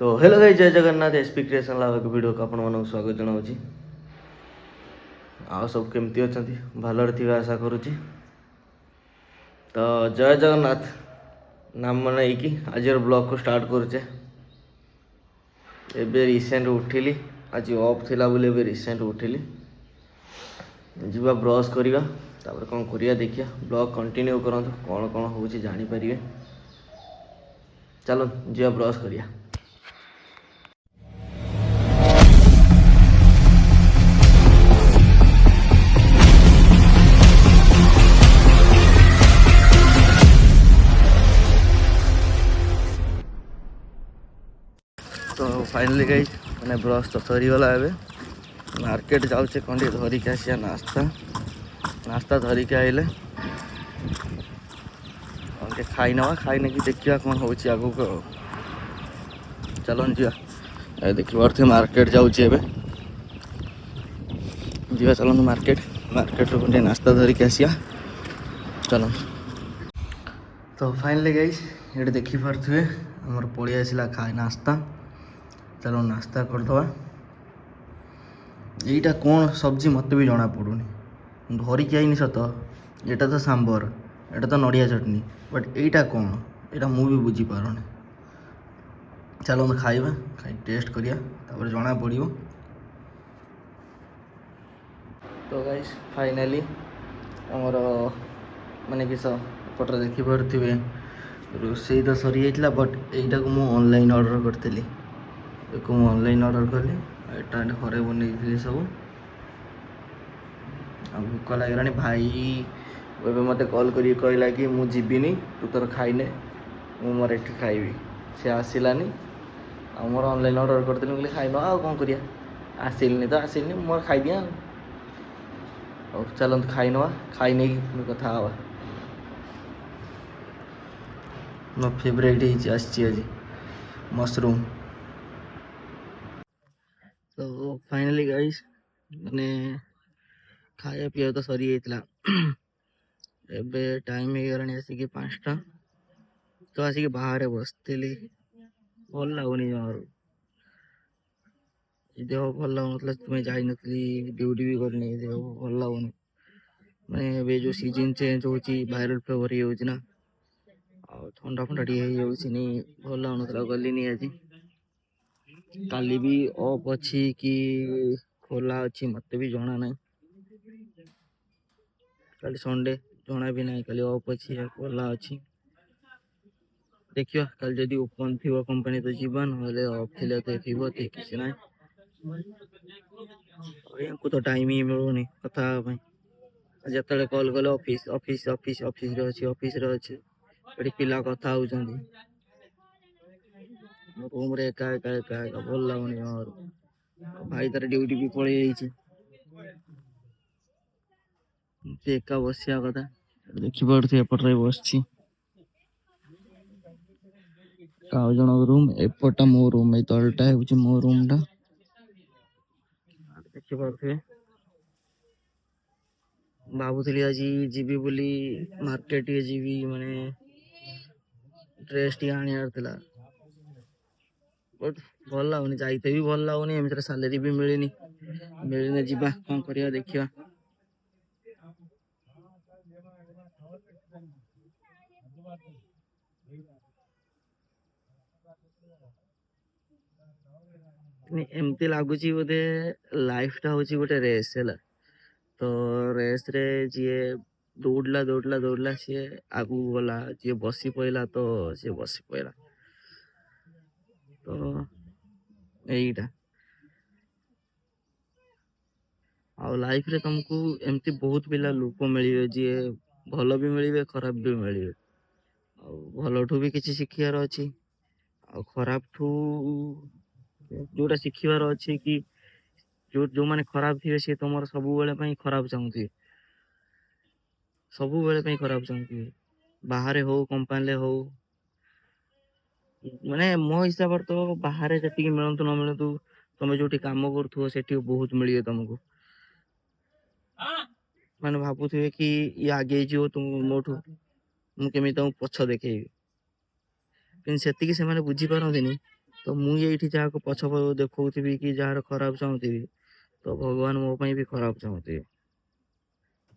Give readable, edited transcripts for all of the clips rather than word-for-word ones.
तो hello guys, जय Jagannath. SP creation लाभ वीडियो को आपण मानक स्वागत जनाऊँगी। आ सब केमती अछंती भलरे थिबा आशा करूची। तो जय जगन्नाथ नाम मनईकी आज ब्लॉग को स्टार्ट करुचे। एबे रिसेंट उठिली, आज ऑफ थिला बोले एबे रिसेंट उठिली। जीवा ब्रश करिया, तापर कौन करिया देखिया। ब्लॉग कंटिन्यू करंतु, कौन कौन होउची जानि परिबे। चलो जीवा ब्रश करिया। तो फाइनली गई मैंने ब्रश तो सरीगला। एबे मार्केट जाऊे कौन धरिक आसिया नास्ता नास्ता धरिक आइले खाई नवा। खाई नहीं देखा कौन हो आगू को। चलो जा देख पारे मार्केट जाऊे जा। चलो मार्केट मार्केट गोटे नास्ता धरिक आसिया। चलो तो फाइनली गई ये देखिपे आमर पड़ी आसला खाए नास्ता। चलो नास्ता करदवा। यहीटा कौन सब्जी मत भी जना पड़ूनी। धरिक आईनी सत, एटा तो सांबर, एटा तो नड़िया चटनी, बट यहीटा कौन यहाँ मुझे बुझीपारुनी। चलो मैं खाइबा, खाई टेस्ट करिया तापर जना पड़ो। तो गाइस फाइनाली आमर माने किस पटे देखिपे रोसई तो सरी जाइए, बट यहीटा को मुझे ऑनलाइन ऑर्डर करी। ऑनलाइन ऑर्डर कली एटा घरे बन सब। भूक लगे भाई एवं मत कॉल कर कहला कि मु जीविनी, तू तोर खाइने मोर एठी खाइबी। से आसलानी मोर ऑनलाइन ऑर्डर करते कहली खाइन आ कौन करिया। आसिलनी तो आसिलनी मोर खाइदिया। चलत खाई नवा, खाई नहीं कथा हवा। मो फेवरेट आज मशरूम। तो फाइनली गाइस मैंने खाया पीया तो सरी जाइए। एबे टाइम हो आसिक 5टा। तो आसिक बाहर बसती भल लगुनि जमार देह भल लगुन। तुम्हें जाई नी ड्यूटी भी करनी देह भल लगुनि। मैंने जो सीजन चेंज हो वायरल फेवर हो थंडा फंडा टी नहीं भल लगुन गलिनी। आज काली भी ऑफ अच्छी कि खोला अच्छी मत भी जना ना। काली संडे जना भी ना, काली ऑफ अच्छी खोला अच्छी। देखिए कल जदि ओपन थी कंपनी तो जीवा ना ऑफ थे तो किसी ना। तो टाइम ही मिलूनी कथा जिते कल कले office office office office office अच्छे पिला कथा होती रूम रे एका एका एका एका भल लगुनि। और भाई तार ड्यूटी भी पड़े एका बसिया कथा देखिपे एपटे बस जन रूम एपटा मो रूम तलटा हूँ मो रूम टा देखिपे। भावुली आज जीवी बोली मार्केट जीवी माने ड्रेस टी आनियार थिला, बट भल लगुनि जाइते भी भल लगुनि। एमती सालेरी भी मिलनी मिलने जीवा कौन करिया देखिया। एमती लगुच बोधे लाइफ टा हूँ गोटे रेस है। तो रेस रे जी दौड़ला दौड़ला दौड़ला सी आगू गला, जी बसी पड़ा तो सी बसी पड़ा। तो यहीटा आ लाइफ रे तुमको एमती बहुत पिला लोक मिले जी भल भी मिले खराब भी मिले। भलठू भी किसी शिखार अच्छी, खराब ठू जोटा शिखार अच्छी कि जो माने खराब थे सी तुम सब बेले खराब चाहूथे, सब बेले खराब चाहूथे। बाहर हो कंपानी हो माने मो हिसाब तो बाहर जी मिलतु न मिलतु तुम जो कम कर से बहुत मिले तुमको। मैंने भावुए कि ये आगे जीव तुम मोठू मुझे तुमको पछ देखेबी कि से बुझी पारती। ତ ମୁଁ ଏଇଠି ଯାହାକୁ ପଛ ଦେଖଉଥିବି କି ଯାହାର ଖରାପ ଚାହୁଁଥିବି, ତ ଭଗବାନ ମୋ ପାଇଁ ବି ଖରାପ ଚାହୁଁଥିବେ।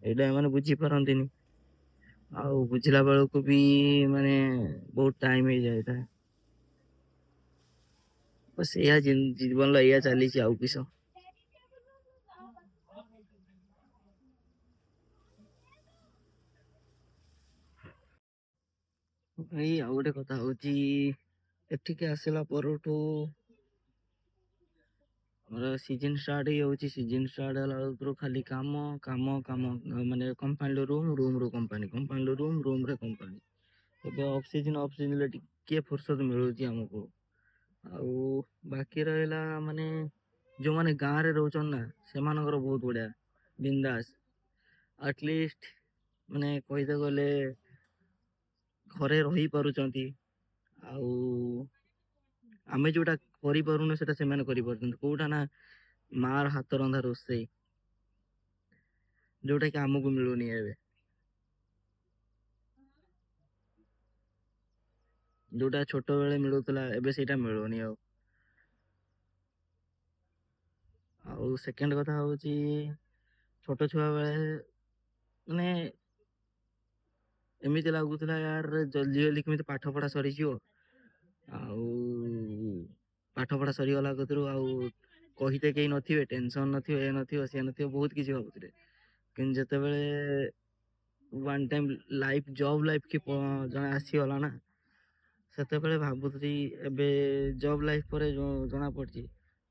ଏଇଟା ଏମାନେ ବୁଝିପାରନ୍ତିନି। ଆଉ ବୁଝିଲା ବେଳକୁ ବି ମାନେ ବହୁତ ଟାଇମ ହେଇଯାଇଥାଏ। ବସ୍ ଏଇଆ ଜୀବନର ଏଇଆ ଚାଲିଛି, ଆଉ କିସ। ଭାଇ ଆଉ ଗୋଟେ କଥା ହଉଛି, ଏଠିକି ଆସିଲା ପରଠୁ ଆମର ସିଜନ ଷ୍ଟାର୍ଟ ହେଇଯାଉଛି। ସିଜନ ଷ୍ଟାର୍ଟ ହେଲା ବେଳକୁ ଖାଲି କାମ କାମ କାମ, ମାନେ କମ୍ପାନୀରୁ ରୁମ୍, ରୁମ୍ରୁ କମ୍ପାନୀ, କମ୍ପାନୀରୁ ରୁମ୍, ରୁମ୍ରେ କମ୍ପାନୀ। ଏବେ ଅଫ୍ ସିଜନରେ ଟିକେ ଫୁର୍ସତ ମିଳୁଛି ଆମକୁ। ଆଉ ବାକି ରହିଲା ମାନେ ଯେଉଁମାନେ ଗାଁରେ ରହୁଛନ୍ତି ନା, ସେମାନଙ୍କର ବହୁତ ବଢ଼ିଆ, ବିନ୍ଦାସ। ଆଟଲିଷ୍ଟ ମାନେ କହିତେ ଗଲେ ଘରେ ରହିପାରୁଛନ୍ତି। ଆଉ ଆମେ ଯୋଉଟା କରିପାରୁନୁ ସେଟା ସେମାନେ କରିପାରୁଛନ୍ତି। କୋଉଟା ନା ମାର ହାତ ରନ୍ଧା ରୋଷେଇ, ଯୋଉଟା କି ଆମକୁ ମିଳୁନି ଏବେ। ଯୋଉଟା ଛୋଟ ବେଳେ ମିଳୁଥିଲା, ଏବେ ସେଇଟା ମିଳୁନି ଆଉ। ଆଉ ସେକେଣ୍ଡ କଥା ହଉଛି, ଛୋଟ ଛୁଆ ବେଳେ ମାନେ ଏମିତି ଲାଗୁଥିଲା ୟାର ଜଲ୍ଦି ଜଲ୍ଦି କେମିତି ପାଠ ପଢା ସରିଯିବ। ଆଉ ପାଠ ପଢା ସରିଗଲା କତରୁ ଆଉ କହିତେ କେହି ନଥିବେ, ଟେନସନ ନଥିବ, ଏ ନଥିବ, ସେ ନଥିବ, ବହୁତ କିଛି ଭାବୁଥିଲେ। କିନ୍ତୁ ଯେତେବେଳେ one time life, job life କି ଜଣେ ଆସିଗଲା ନା, ସେତେବେଳେ ଭାବୁଥିଲି, ଏବେ ଜବ୍ ଲାଇଫ୍ ପରେ ଜଣା ପଡିଛି,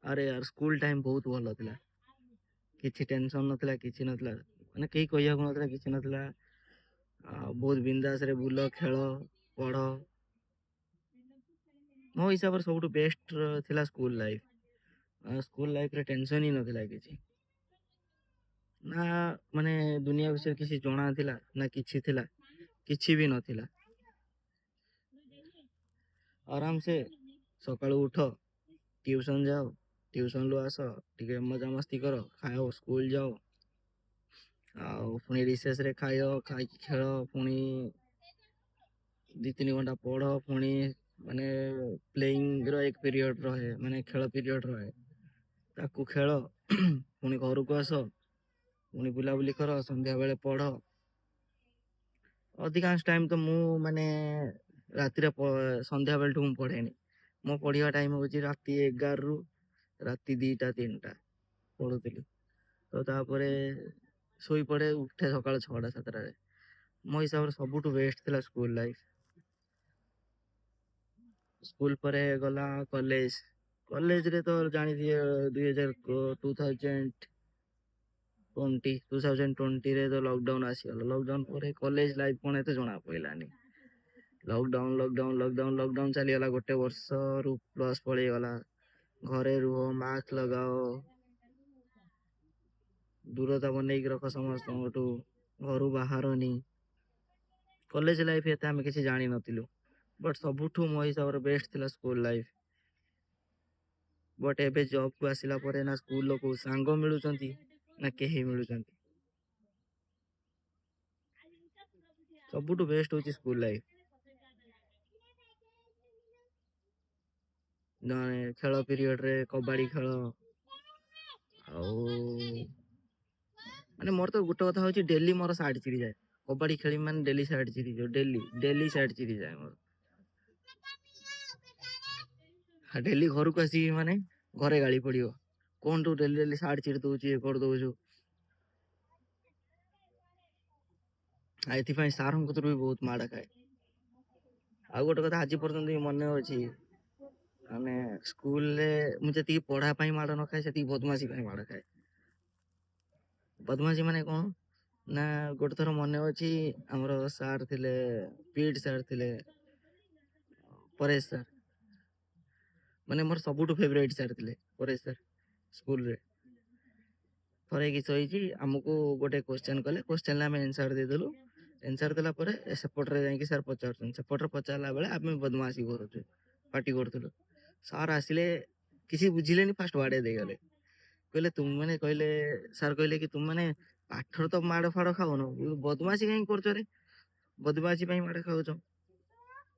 ଆରେ ୟାର ସ୍କୁଲ ଟାଇମ୍ ବହୁତ ଭଲ ଥିଲା। କିଛି ଟେନସନ ନଥିଲା, କିଛି ନଥିଲା, ମାନେ କେହି କହିବାକୁ ନଥିଲା, କିଛି ନଥିଲା। ବହୁତ ବିନ୍ଦାସରେ ବୁଲ, ଖେଳ, ପଢ। ମୋ ହିସାବରେ ସବୁଠୁ ବେଷ୍ଟ ଥିଲା ସ୍କୁଲ ଲାଇଫ୍। ସ୍କୁଲ ଲାଇଫରେ ଟେନସନ ହିଁ ନଥିଲା କିଛି। ନା ମାନେ ଦୁନିଆ ବିଷୟରେ କିଛି ଜଣା ଥିଲା, ନା କିଛି ଥିଲା, କିଛି ବି ନଥିଲା। ଆରାମସେ ସକାଳୁ ଉଠ, ଟ୍ୟୁସନ ଯାଅ, ଟ୍ୟୁସନରୁ ଆସ, ଟିକେ ମଜାମସ୍ତି କର, ଖାଅ, ସ୍କୁଲ ଯାଅ, ଆଉ ପୁଣି ରିସେସରେ ଖାଇକି ଖେଳ, ପୁଣି 2-3 ଘଣ୍ଟା ପଢ, ପୁଣି ମାନେ ପ୍ଲେଇଙ୍ଗର ଏକ ପିରିୟଡ଼ ରହେ, ମାନେ ଖେଳ ପିରିୟଡ଼ ରହେ, ତାକୁ ଖେଳ। ପୁଣି ଘରକୁ ଆସ, ପୁଣି ବୁଲାବୁଲି କର, ସନ୍ଧ୍ୟାବେଳେ ପଢ। ଅଧିକାଂଶ ଟାଇମ୍ ତ ମୁଁ ମାନେ ରାତିରେ, ସନ୍ଧ୍ୟା ବେଳଠୁ ମୁଁ ପଢେନି। ମୋ ପଢିବା ଟାଇମ୍ ହଉଛି ରାତି 11ରୁ ରାତି 2ଟା 3ଟା ପଢୁଥିଲି। ତ ତାପରେ ଶୋଇପଡେ, ଉଠେ ସକାଳ 6ଟା 7ଟାରେ। ମୋ ହିସାବରେ ସବୁଠୁ ବେଷ୍ଟ ଥିଲା ସ୍କୁଲ ଲାଇଫ୍। ସ୍କୁଲ ପରେ ଗଲା କଲେଜ। କଲେଜରେ ତ ଜାଣିଥିବେ 2020ରେ ତ ଲକଡାଉନ ଆସିଗଲା। ଲକଡାଉନ ପରେ କଲେଜ ଲାଇଫ କଣ ଏତେ ଜଣା ପଡିଲାନି। ଲକଡାଉନ ଚାଲିଗଲା, 1 ବର୍ଷରୁ ପ୍ଲସ୍ ପଳେଇଗଲା। ଘରେ ରୁହ, ମାସ୍କ ଲଗାଅ, ଦୂରତା ବନେଇକି ରଖ ସମସ୍ତଙ୍କଠୁ, ଘରୁ ବାହାରନି। କଲେଜ ଲାଇଫ ଏତେ ଆମେ କିଛି ଜାଣିନଥିଲୁ, ବଟ୍ ସବୁଠୁ ମୋ ହିସାବରେ ବେଷ୍ଟ ଥିଲା ସ୍କୁଲ ଲାଇଫ। ବଟ୍ ଏବେ ଜବକୁ ଆସିଲା ପରେ ନା ସ୍କୁଲ କୋଉ ସାଙ୍ଗ ମିଳୁଛନ୍ତି, ନା କେହି ମିଳୁଛନ୍ତି। ସବୁଠୁ ବେଷ୍ଟ ହଉଛି ସ୍କୁଲ ଲାଇଫ। ଖେଳ ପିରିୟଡରେ କବାଡି ଖେଳ, ଆଉ ମାନେ ମୋର ତ ଗୋଟେ କଥା ହଉଛି, ଡେଲି ମୋର ସାର୍ଟ ଚିରିଯାଏ। କବାଡି ଖେଳିବି ମାନେ ଡେଲି ସାର୍ଟ ଚିରିଯିବ, ଡେଲି ସାର୍ଟ ଚିରିଯାଏ ମୋର। ଡେଲି ଘରକୁ ଆସିବି ମାନେ ଘରେ ଗାଳି ପଡିବ, କଣ ତୁ ଡେଲି ଡେଲି ସାର୍ଟ ଚିରି ଦଉଛୁ, ଇଏ କରିଦଉଛୁ। ଏଥିପାଇଁ ସାରଙ୍କ କତିରୁ ବି ବହୁତ ମାଡ ଖାଏ। ଆଉ ଗୋଟେ କଥା ଆଜି ପର୍ଯ୍ୟନ୍ତ ବି ମନେ ଅଛି, ମାନେ ସ୍କୁଲରେ ମୁଁ ଯେତିକି ପଢା ପାଇଁ ମାଡ ନ ଖାଏ, ସେତିକି ବଦମାସି ପାଇଁ ମାଡ ଖାଏ। ବଦମାସି ମାନେ କଣ ନା, ଗୋଟେ ଥର ମନେ ଅଛି, ଆମର ସାର୍ ଥିଲେ, ପିଟି ସାର୍ ଥିଲେ, ପରେଶ ସାର୍। ମାନେ ମୋର ସବୁଠୁ ଫେଭରାଇଟ ସାର୍ ଥିଲେ ପରେଶ ସାର୍। ସ୍କୁଲରେ ଥରେ କିଛି ହେଇଛି, ଆମକୁ ଗୋଟେ କୋଶ୍ଚେନ୍ କଲେ, କୋଶ୍ଚେନରେ ଆମେ ଆନ୍ସର ଦେଇଦେଲୁ। ଆନ୍ସର ଦେଲା ପରେ ସେପଟରେ ଯାଇକି ସାର୍ ପଚାରୁଛନ୍ତି, ସେପଟରେ ପଚାରିଲା ବେଳେ ଆମେ ବଦମାସି କରୁଛୁ, ପାଟି କରୁଥିଲୁ। ସାର୍ ଆସିଲେ, କିଛି ବୁଝିଲେନି, ଫାଷ୍ଟ ବାଡେଇ ଦେଇଗଲେ। ସାର୍ କହିଲେ କି ତୁମ ମାନେ ପାଠର ତ ମାଡ ଫାଡ ଖାଉନ, ବଦମାସି କାହିଁକି କରୁଛ ରେ, ବଦମାସି ପାଇଁ ମାଡ ଖାଉଛ।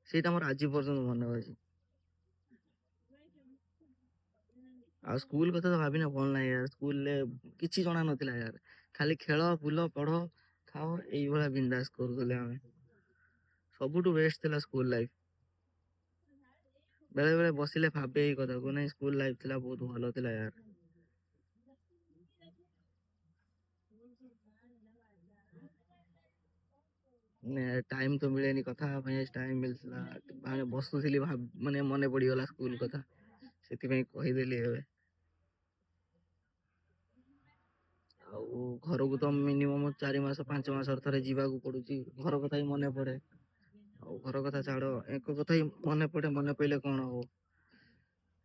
ସେଇଟା ମୋର ଆଜି ପର୍ଯ୍ୟନ୍ତ ମନେ ଅଛି। ଆଉ ସ୍କୁଲ କଥା ତ ଭାବିନା ଭଲ ନାହିଁ ୟାର। ସ୍କୁଲରେ କିଛି ଜଣା ନଥିଲା ୟାର, ଖାଲି ଖେଳ ବୁଲ ପଢ଼ ଖାଅ ଏଇଭଳିଆ ବିନ୍ଦାସ କରୁଥିଲେ ଆମେ। ସବୁଠୁ ବେଷ୍ଟ ଥିଲା ସ୍କୁଲ ଲାଇଫ। ବେଳେ ବେଳେ ବସିଲେ ଭାବେ ଏଇ କଥାକୁ, ନାଇଁ ସ୍କୁଲ ଲାଇଫ ଥିଲା ବହୁତ ଭଲ ଥିଲା ୟାର। ଟାଇମ ତ ମିଳେନି କଥା ହେବା ପାଇଁ, ଟାଇମ ମିଳିଥିଲା ମାନେ ବସୁଥିଲି ମାନେ ମନେ ପଡିଗଲା ସ୍କୁଲ କଥା, ସେଥିପାଇଁ କହିଦେଲି ଏବେ। ଆଉ ଘରକୁ ତ ମିନିମମ୍ 4 ମାସ 5 ମାସରେ ଥରେ ଯିବାକୁ ପଡୁଛି, ଘର କଥା ହିଁ ମନେ ପଡେ। ଆଉ ଘର କଥା ଛାଡ, ଏକ କଥା ହିଁ ମନେ ପଡେ, ମନେ ପଇଲେ କଣ ହବ।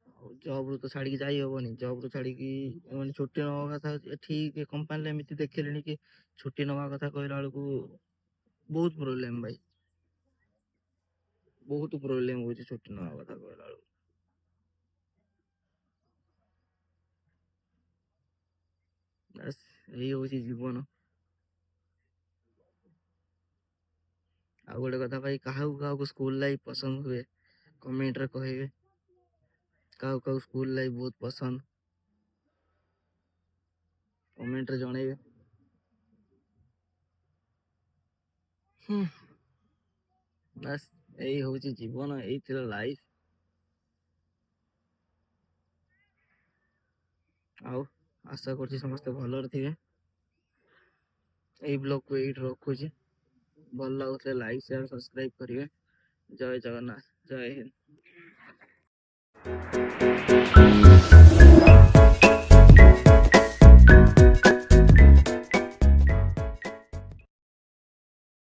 ଆଉ ଜବ୍ ରୁ ତ ଛାଡିକି ଯାଇ ହବନି, ଜବ୍ ରୁ ଛାଡିକି ମାନେ ଛୁଟି ନବା କଥା। ଏଠି କମ୍ପାନୀରେ ଏମିତି ଦେଖିଲେଣି କି ଛୁଟି ନବା କଥା କହିଲା ବେଳକୁ ବହୁତ ପ୍ରୋବ୍ଲେମ ଭାଇ, ବହୁତ ପ୍ରୋବ୍ଲେମ ହଉଛି ଛୁଟି ନବା କଥା କହିଲା ବେଳକୁ। ବାସ୍ ଏଇ ହଉଛି ଜୀବନ। ଆଉ ଗୋଟେ କଥା ଭାଇ, କାହାକୁ କାହାକୁ ସ୍କୁଲ ଲାଇଫ ପସନ୍ଦ ହୁଏ କମେଣ୍ଟରେ କହିବେ। କାହାକୁ କାହାକୁ ସ୍କୁଲ ଲାଇଫ ବହୁତ ପସନ୍ଦ, କମେଣ୍ଟରେ ଜଣେଇବେ। ହୁଁ, ବାସ୍ ଏଇ ହଉଛି ଜୀବନ, ଏଇ ଥିଲା ଲାଇଫ। ଆଉ ଆଶା କରୁଛି ସମସ୍ତେ ଭଲରେ ଥିବେ। ଏଇ ବ୍ଲଗକୁ ଏଇଠି ରଖୁଛି। ଭଲ ଲାଗୁଥିଲେ ଲାଇକ୍ ସେୟାର ସବସ୍କ୍ରାଇବ କରିବେ। ଜୟ ଜଗନ୍ନାଥ, ଜୟ ହିନ୍ଦ।